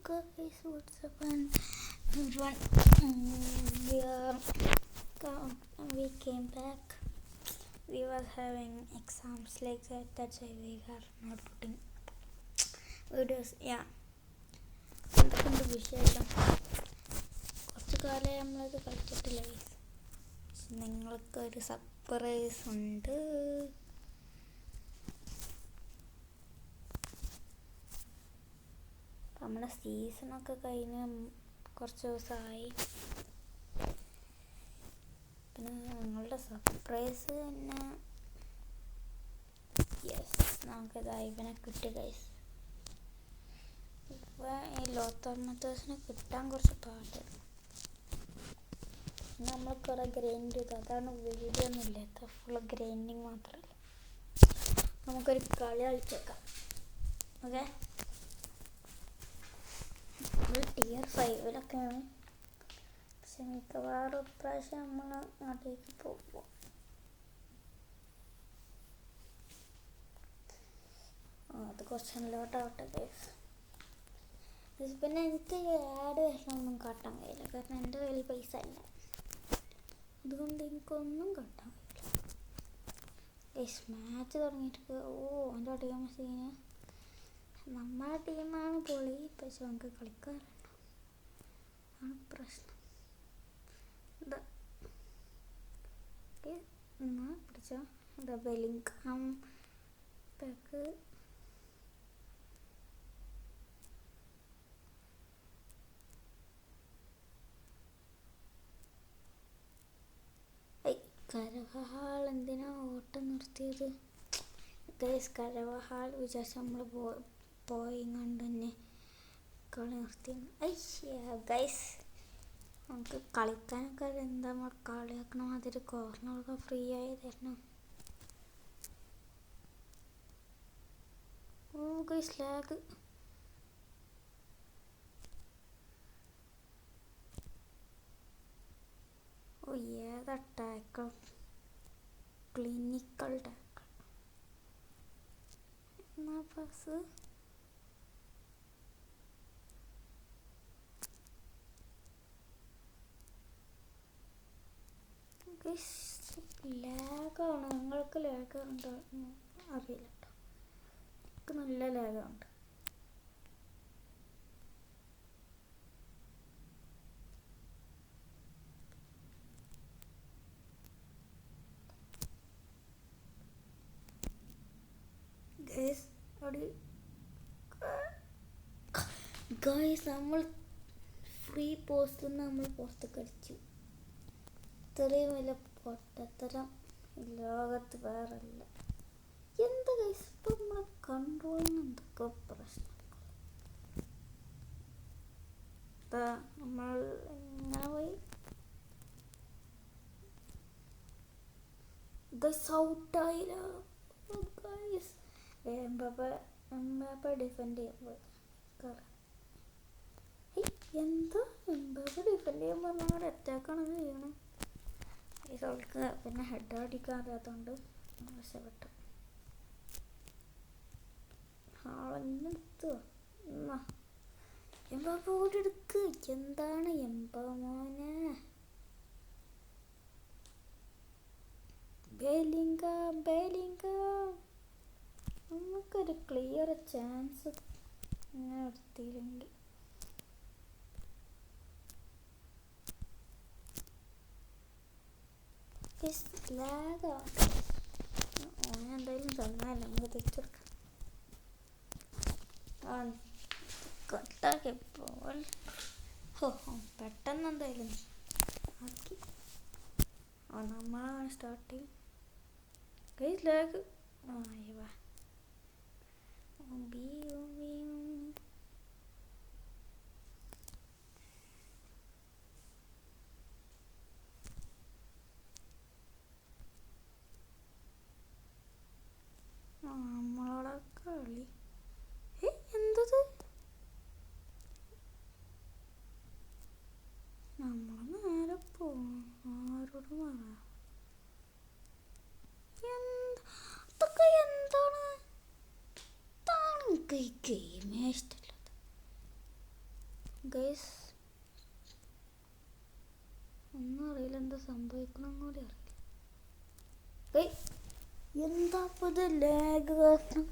guys, what's up and everyone? We came back. We were having exams like that. That's why we are not putting videos. Yeah. എന്തൊക്കെയുണ്ട് വിശേഷം? കുറച്ച് കാലമായി നമ്മളത് കളിച്ചിട്ടില്ല guys. നിങ്ങൾക്കൊരു surprise ഉണ്ട്. നമ്മുടെ സീസണൊക്കെ കഴിഞ്ഞ് കുറച്ച് ദിവസമായി. പിന്നെ നിങ്ങളുടെ സർപ്രൈസ് തന്നെ നമുക്കിത് ഇവനെ കിട്ടി ഗൈസ്. ഇപ്പോൾ ഈ ലോത്തോർമത്തേഴ്സിനെ കിട്ടാൻ കുറച്ച് പാട്. നമ്മൾ കുറേ ഗ്രൈൻഡ് ചെയ്തു, അതാണ് വീഡിയോ ഒന്നും ഇല്ലാത്ത, ഫുള്ള് ഗ്രൈൻഡിങ് മാത്രമല്ല. നമുക്കൊരു കളി കളിച്ചേക്കാം. Okay, tear 5-ലൊക്കെയാണ്. പക്ഷെ മിക്കവാറും ഇപ്രാവശ്യം നമ്മൾ നാട്ടിലേക്ക് പോകും. അത് കുറച്ച് നല്ലോട്ടാവട്ടെ ഗൈസ്. പിന്നെ എനിക്ക് ആഡ് വരണമൊന്നും കാട്ടാൻ കഴിയില്ല, കാരണം എൻ്റെ കയ്യിൽ പൈസ ഇല്ല. അതുകൊണ്ട് എനിക്കൊന്നും കാട്ടാൻ കഴിയില്ല ഗൈസ്. മാച്ച് തുടങ്ങിയിട്ട് എൻ്റെ ടീം സീന്. നമ്മുടെ ടീമാണ് പൊളി, പക്ഷെ നമുക്ക് കളിക്കാറുണ്ട്, ആണ് പ്രശ്നം. എന്താ എന്നാ പിടിച്ചോ, എന്താ ബെലിംഗ്ഹാം പാക്ക്. കരവഹാൾ എന്തിനാ ഓട്ടം നിർത്തിയത് ഗൈസ്? കരവഹാൾ വിചാരിച്ച നമ്മൾ പോയിങ്ങാണ്ട് തന്നെ കളി നിർത്തിയാണ്. ഗൈസ്, നമുക്ക് കളിക്കാനൊക്കെ എന്താ നമ്മൾ കളിയാക്കണ മാതിരി കോർണറൊക്കെ ഫ്രീ ആയി തരണം. Guys lag. ഏതാ ടാക്കിൾ? ക്ലിനിക്കൽ ടാക്കിൾ എന്നാ പാസ്. ലാഗാണ്. നിങ്ങൾക്ക് ലാഗുണ്ടോ അറിയില്ല കേട്ടോ, എനിക്ക് നല്ല ലാഗുണ്ട്. ഗൈസ് നമ്മൾ ഫ്രീ പോസ്റ്റ് നമ്മൾ പോസ്റ്റ് കളിച്ചു. ഇത്രയും വലിയ പൊട്ടത്തരം ലോകത്ത് വേറല്ല. എന്താ ഗൈസ്, ഇപ്പം നമ്മളെ കൺട്രോളിന് എന്തൊക്കെ പ്രശ്നങ്ങൾ. നമ്മൾ ഇങ്ങനെ പോയി ഗൈസ് ഔട്ടായില്ല. ഗൈസ് എംബാപ്പ ഡിഫെൻഡ് ചെയ്യാൻ പോയി. എന്താ എംബാപ്പ ഡിഫെൻഡ് ചെയ്യാൻ പറഞ്ഞാൽ അറ്റാക്കാണെന്ന് ചെയ്യണം. ഈ അവൾക്ക് പിന്നെ ഹെഡ് അടിക്കാൻ അറിയാത്തതുകൊണ്ട് രക്ഷപ്പെട്ടു. ആളെടുത്തോ എന്നാ എംബാപ്പ കൂടി എടുക്ക്. എന്താണ് എംബാമോനെ? ബെലിംഗ്ഹാം നമുക്കൊരു ക്ലിയർ ചാൻസ് ഇങ്ങനെ എടുത്തില്ലെങ്കിൽ. എന്തായാലും തന്നല്ല, നമുക്ക് തിരിച്ചെടുക്കാം. കട്ടാക്കിയപ്പോൾ പെട്ടെന്ന് എന്തായാലും ആക്കി. നമ്മളാണ് സ്റ്റാർട്ടിങ്. ലാഗ് നമ്മളോടെ കളി. എന്തത്? നമ്മൾ നേരെ പോവും. ആരോട് പറയാ? അതൊക്കെ എന്താണ്? ഗെയിമേ ഇഷ്ടമല്ലാത്ത ഗൈസ് ഒന്നും അറിയില്ല, എന്താ സംഭവിക്കണം കൂടി അറിയില്ല. എന്താ ഇത് ലാഗ് കാരണം?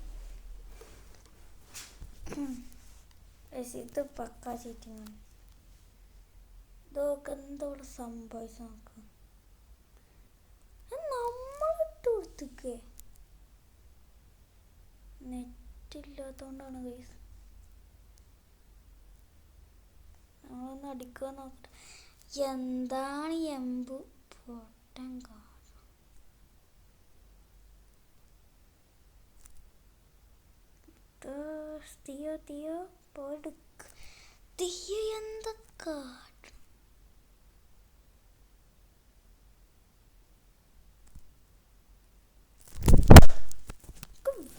ഇത് പക്കാ ചീറ്റിങ്ങാണ്. ഇതൊക്കെ എന്താ ഇവിടെ സംഭവിച്ചു നോക്കാം. നമ്മളിട്ട് കൊടുത്തിക്കേ നെറ്റില്ലാത്തോണ്ടാണ് ഗൈസ്. നമ്മളൊന്ന് അടിക്കുക നോക്കട്ടെ. എന്താണ് എമ്പ് പൊട്ടൻ കാരണം? തീയോ പോയെടുക്ക. തീയോ എന്താ കാട്ടും?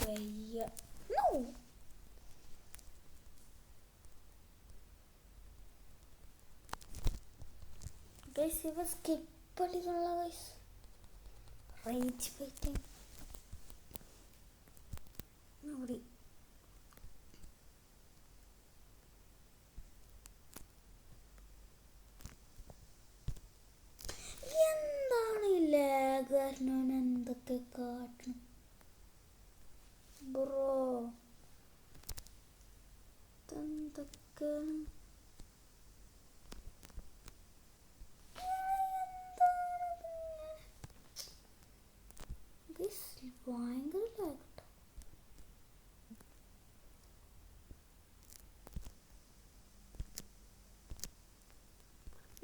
വയ്യ. ഗൈസ് ഇവ സ്കിപ്പ് അടിക്കാനുള്ള ഗൈസ് റേഞ്ച് ഫൈറ്റിംഗ് ഓടി. എന്താണ് ഈ ലാഗ് കാരണം എന്തൊക്കെ കാട്ടണം ബ്രോ? എന്തൊക്കെയാണ് ഭയങ്കര ലാഗ്.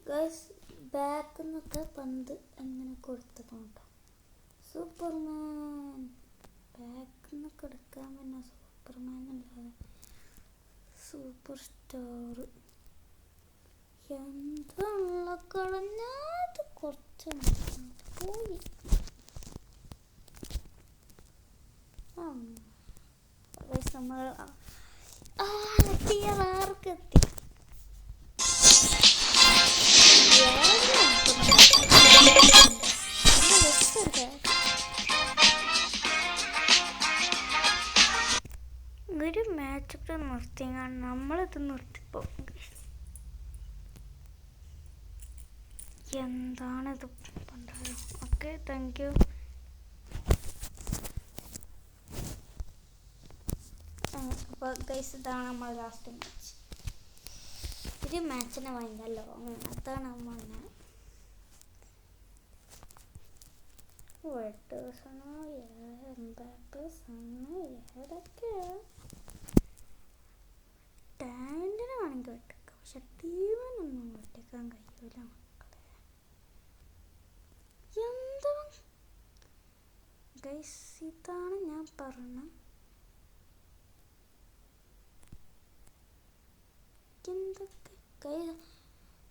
ഗൈസ് ബാക്കിൽ നിന്നൊക്കെ പന്ത് എങ്ങനെ കൊടുത്തതുകൊണ്ടോ സൂപ്പർമാൻ ബാക്കിൽ നിന്നൊക്കെ എടുക്കാൻ പിന്നെ സൂപ്പർമാൻ അല്ലാതെ സൂപ്പർ സ്റ്റാർ എന്തുള്ള കളഞ്ഞത് കുറച്ച് പോയി. നമ്മൾ ആർക്കെത്തി ഒരു മാച്ചൊക്കെ നിർത്തിയാണ് നമ്മളിത് നിർത്തിപ്പോകും. എന്താണിത് പണ്ടാലും. Okay thank you. അപ്പോൾ ഗൈസ് ഇതാണ് നമ്മൾ ലാസ്റ്റ് മാച്ച്. ഒരു മാച്ചിനെ ഭയങ്കര ലോങ് അതാണ് നമ്മൾ വെട്ടേഴ്സാണോ എംബാപ്പേഴ്സാണോ ഏതൊക്കെയാ ടാലന്റിനെ വേണമെങ്കിൽ വെട്ടിക്കാം, പക്ഷെ ടീമിനൊന്നും വെട്ടിക്കാൻ കഴിയൂല മക്കളെ. എന്താ ഗൈസ് ഇതാണ് ഞാൻ പറഞ്ഞ എന്തൊക്കെ കൈ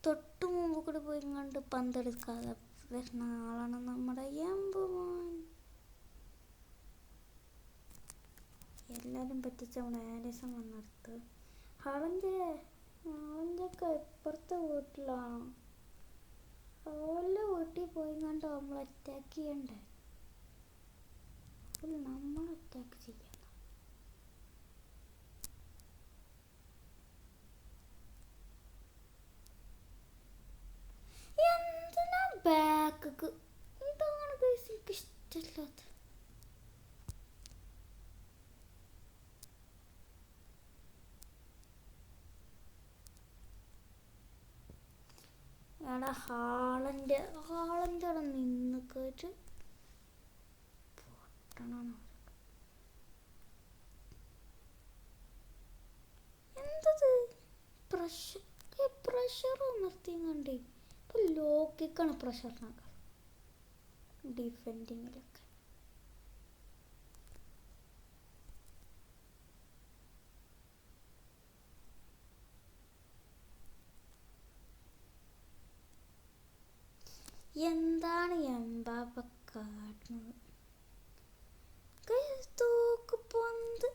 തൊട്ട് മുമ്പ് കൂടി പോയി കണ്ട് പന്തെടുക്കാതെ വരുന്ന ആളാണ് നമ്മുടെ എംബുമാൻ. എല്ലാവരും പറ്റിച്ച ആലീസം വന്നെടുത്ത് ഹാളഞ്ചൊക്കെ ഇപ്പുറത്തെ വീട്ടിലാണ്. ഓലെ വീട്ടിൽ പോയി കണ്ട് നമ്മൾ അറ്റാക്ക് ചെയ്യണ്ടേ? നമ്മൾ അറ്റാക്ക് ചെയ്യണം. എന്തിനാ ബാക്ക് ഇതാണ് ഗൈസ് എനിക്ക് ഇഷ്ടമില്ലാത്ത. എടാ ഹാളൻ്റെ അവിടെ നിന്ന് കേട്ട് പൊട്ടണം. എന്തത് പ്രഷർ നിർത്തിയും കണ്ടേ ഇപ്പം ലോക്കിക്കാണ് പ്രഷറിനാക്കാൻ ഡിഫെൻഡിങ്ങിലൊക്കെ. എന്താണ് എംബാപ്പെ കാട്ടുന്നത്? തൂക്ക് പന്ത്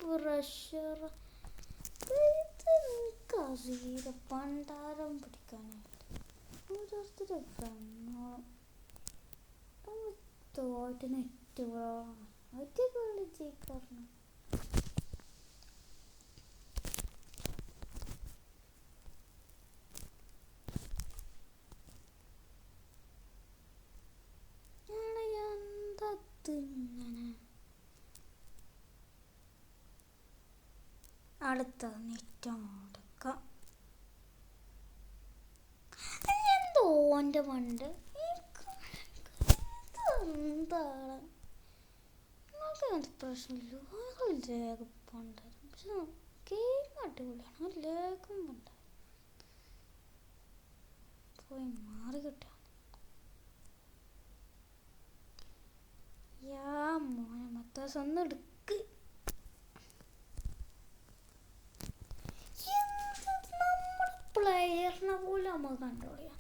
പ്രഷർ കസീര പണ്ടാരം പിടിക്കാനായിട്ട് ഓരോരുത്തരെ കണ്ണോളം തോറ്റ് നെറ്റുകളാണ് ഒറ്റ കളി ജയിക്കാറുണ്ട്. ഇതിങ്ങനെ അടുത്ത നെറ്റം കൊടുക്കാം. എന്തോ എൻ്റെ മണ്ട് എന്താണ് നിങ്ങൾക്ക് എന്ത് പ്രശ്നമില്ല. ലേഖപ്പുണ്ടായിരുന്നു, പക്ഷെ ഗെയിം അടിപൊളിയാണ്. ലേഖം ഉണ്ടായിരുന്നു, പോയി മാറി കിട്ടാൻ. മോനെ മത്താസ് ഒന്ന് എടുക്ക്. നമ്മുടെ പ്ലെയറിനെ പോലെ നമുക്ക് കൺട്രോൾ ചെയ്യാൻ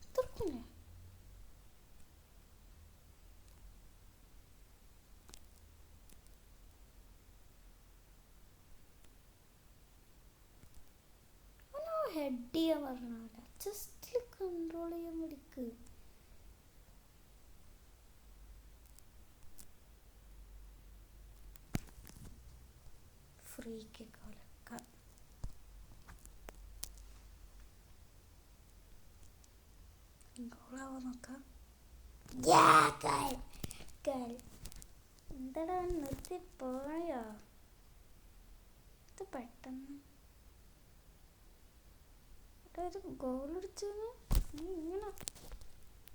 അത്രക്കില്ലേ. ഹെഡ് ചെയ്യാൻ പറഞ്ഞാൽ ജസ്റ്റ് കൺട്രോൾ ചെയ്യാൻ പഠിക്ക്. ഫ്രീ കിക്ക് കളിക്കാം. ഗോളാവാൻ നോക്കാം. എന്താടാ നിർത്തി പോയോ ഇത് പെട്ടെന്ന്? ഒരു ഗോളടിച്ചു ഇങ്ങനെ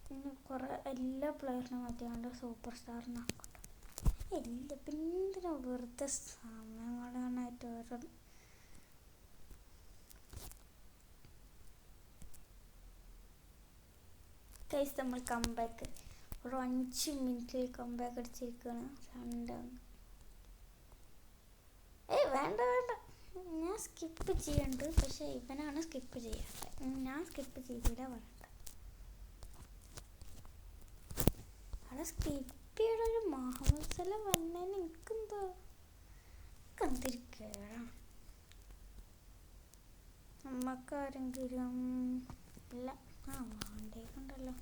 പിന്നെ കുറേ എല്ലാ പ്ലെയറിനെ മാറ്റിയാണ്ട് സൂപ്പർ സ്റ്റാറിനാക്കട്ടെ. ഇല്ല പിന്നെ വെറുതെ സമയം കളയാനായിട്ട് ഓരോ ഗൈസ് നമ്മൾ കംബാക്ക് ഒരു 5 മിനിറ്റിൽ കംബാക്ക് അടിച്ചിരിക്കുകയാണ്. 2 വേണ്ട ഞാൻ സ്കിപ്പ് ചെയ്യുന്നുണ്ട്, പക്ഷെ ഇവനാണ് സ്കിപ്പ് ചെയ്യാത്തത്. ഞാൻ സ്കിപ്പ് ചെയ്തില്ല പറയണ്ട. അവിടെ സ്കിപ്പ് ചെയ്തൊരു മഹോത്സവം വന്നതിന് എനിക്കെന്തോ കണ്ടിരിക്കുകയാണ്. നമ്മക്കാരെങ്കിലും ഇല്ല. വേണ്ടേക്കുണ്ടല്ലോ.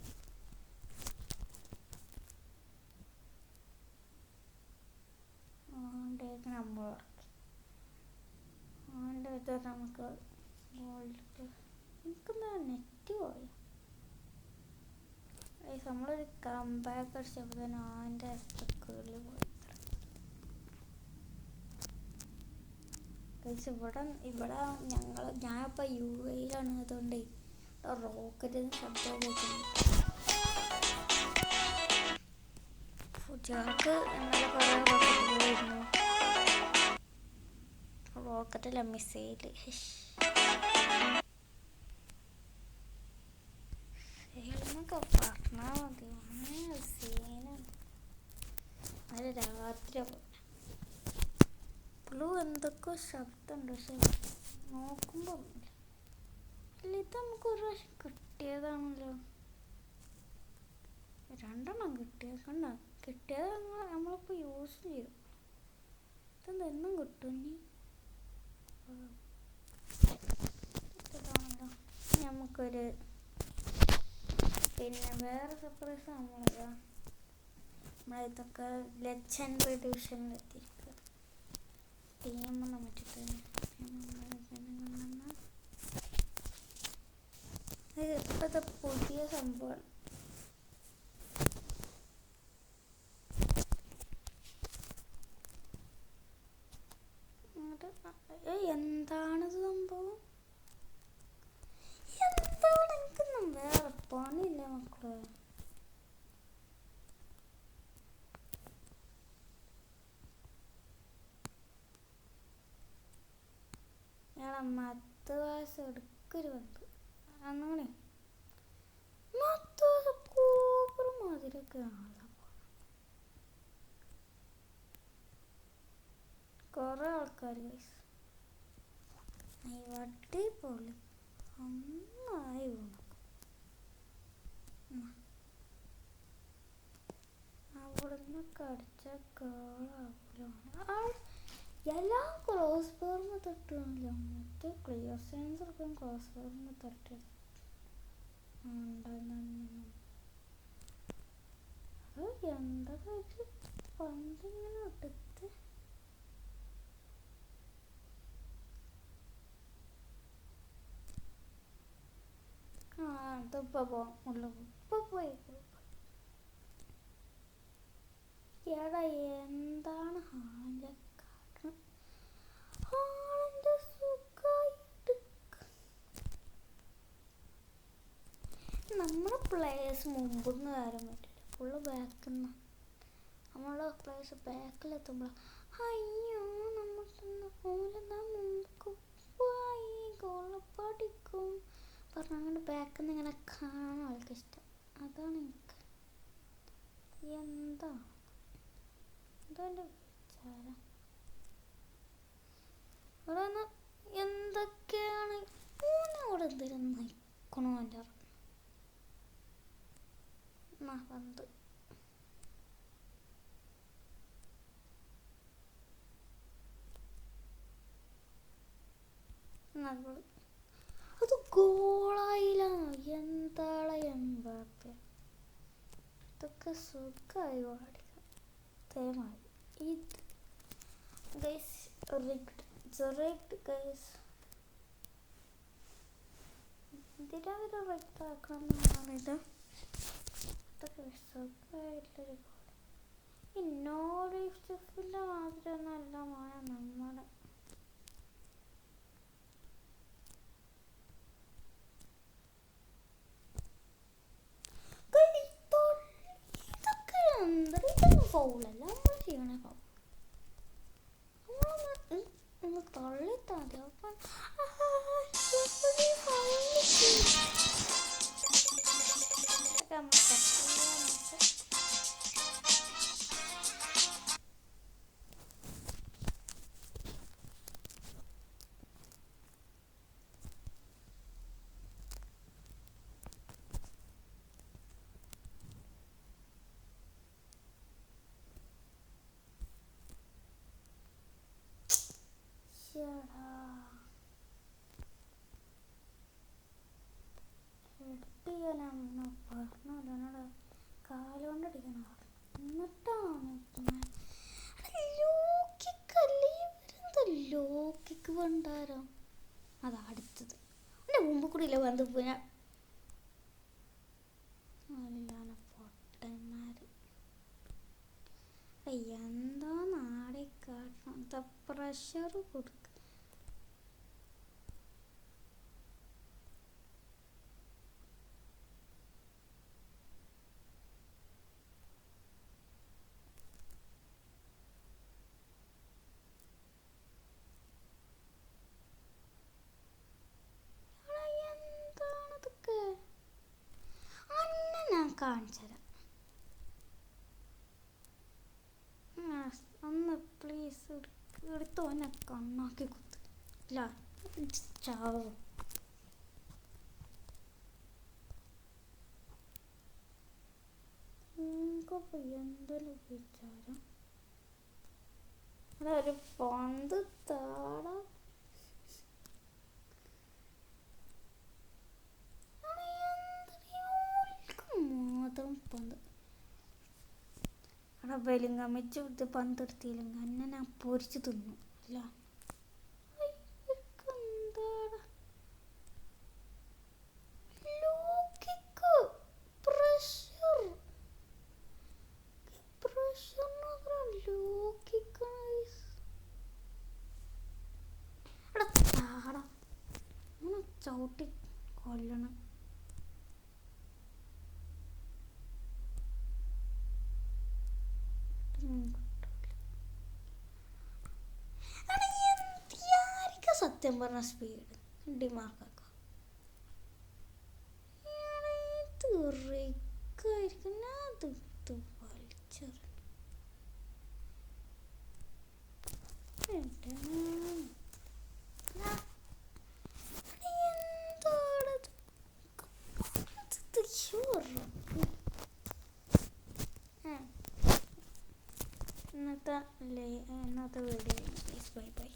വേണ്ടേക്ക് നമ്മൾ വേണ്ടത് നമുക്ക് ഗോൾഡ്. എനിക്കെന്താ നെറ്റ് പോയി. നമ്മളൊരു കംബാക്ക് അടിച്ചപ്പോൾ തന്നെ അതിൻ്റെ കേളി പോയി. ഇവിടെ ഞാനിപ്പോൾ UAE-ലാണ്. അതുകൊണ്ട് റോക്കറ്റിന് ശബ്ദം കേൾക്കുന്നു. ഫുജാർക്ക് ഇന്നലെ കുറേ റോക്കറ്റ് പോയിരുന്നു. റോക്കറ്റല്ല, മിസൈല്. എന്നൊക്കെ പറഞ്ഞാൽ മതി. സീനാണ്. അത് രാത്രി ബ്ലൂ എന്തൊക്കെ ശബ്ദമുണ്ട്, പക്ഷെ നോക്കുമ്പോൾ ഇല്ല. ഇത് നമുക്ക് ഒരു പ്രാവശ്യം കിട്ടിയതാണല്ലോ. 2 കിട്ടിയത് നമ്മളിപ്പോൾ യൂസ് ചെയ്തു. ഇതെന്താ എന്നും കിട്ടും ഇനി? ഇതാണല്ലോ നമുക്കൊരു. പിന്നെ വേറെ സർപ്രൈസ് നമ്മളിതൊക്കെ ലെജൻഡറി ഡിവിഷനിലെത്തിയിരിക്കുക. ടീമെന്ന് മറ്റിട്ട് ഇപ്പോഴത്തെ പുതിയ സംഭവമാണ്. എന്താണിത് സംഭവം? എന്താണ്? എനിക്കൊന്നും വേറെ പണിയില്ല മക്കളെ. ഞാൻ 10 വയസ്സ് എടുക്കൊരു വന്നു അങ്ങനെ 10 വയസ്സ് കൂപ്പർ മാതിരിയൊക്കെ ആണല്ലോ. കുറേ ആൾക്കാർ അടിപൊളി നന്നായി വീണു. അവിടുന്ന് കടിച്ച കേളാവൂല. എല്ലാം ക്രോസ് ബോറിന് തട്ടുകയാണല്ലോ. മറ്റേ ക്ലിയർ സെൻസറൊക്കെ ക്രോസ് ബോറിന് തട്ടിയത് അത് എന്താ കാര്യം? പണ്ടിങ്ങനെ എടുത്ത് ഇതിപ്പോൾ പോവാം. ഉള്ളു ഇപ്പോൾ പോയി. എടാ എന്താണ് ഹാളിൻ്റെ കാരണം? ഹാളിൻ്റെ സുഖമായിട്ട് നമ്മളെ പ്ലേയേഴ്സ് മുമ്പൊന്നും വരാൻ പറ്റില്ല, ഫുള്ള് ബാക്കിന്ന്. നമ്മളെ പ്ലേയേഴ്സ് ബാക്കിലെത്തുമ്പോൾ അയ്യോ നമ്മൾ ഓലെന്താ മുമ്പ് പോയി ഗോളപ്പടിക്കും പറഞ്ഞ അങ്ങനെ ബാക്കിൽ നിന്ന് ഇങ്ങനെ കാണാൻ അവൾക്ക് ഇഷ്ടം. അതാണ് എനിക്ക് എന്താ എൻ്റെ വിചാരം. ഇവിടെ നിന്ന് എന്തൊക്കെയാണ് ഓനോട് എന്തെങ്കിലും നിൽക്കണോ എൻ്റെ പന്ത്. അത് ഗോളായില്ല. എന്താണ് എംബാപ്പെ, ഇതൊക്കെ സുഖമായി ഓടിക്കാം. തേമായി ഇത് ഗൈസ് റിഗ്ഡ് ഗൈസ്. എന്തിനാ റിഗ്ഡ് ആക്കണം എന്നാണിത്. അതൊക്കെ സുഖമായിട്ടൊരു ഗോൾ. ഈ നോറിഫിൻ്റെ മാത്രമൊന്നുമല്ല മോനെ നമ്മുടെ ഫൗളല്ല നമ്മൾ ചെയ്യണേ. ഫൗൾ നമ്മളൊന്ന് തള്ളിത്താതി. അപ്പം പറഞ്ഞോട് കാലുകൊണ്ടടിക്കണം. എന്നിട്ടാണ് ലോക്കിക്ക് പണ്ടാരോ അത് അടുത്തത് എൻ്റെ മുമ്പ് കൂടി ഇല്ല വന്ന് പോയാ അല്ലാതെ പൊട്ടന്മാര്. എന്തോ നാടെ കാട്ടണം പ്രഷർ കൊടുക്ക. കാണിച്ചുതരാം ഒന്ന് പ്ലീസ്. എടുത്തോ എന്നെ കണ്ണാക്കി കുത്ത് ഇല്ല ചാവും. എന്തൊരു വിചാരം. അതൊരു പന്ത് താട പന്ത് അവിടെ ബെലിങ്ങമിച്ച് ഇത് പന്തെടുത്തില്ലെങ്കിൽ എന്നെ ഞാൻ പൊരിച്ച് തിന്നു. അല്ല ചവിട്ടി കൊല്ലണം. സത്യം പറഞ്ഞ സ്പീഡ് ഡിമാർക്കാക്കാം വലിച്ചെറി. ഇന്നത്തെ വീഡിയോ ബൈ ബൈ.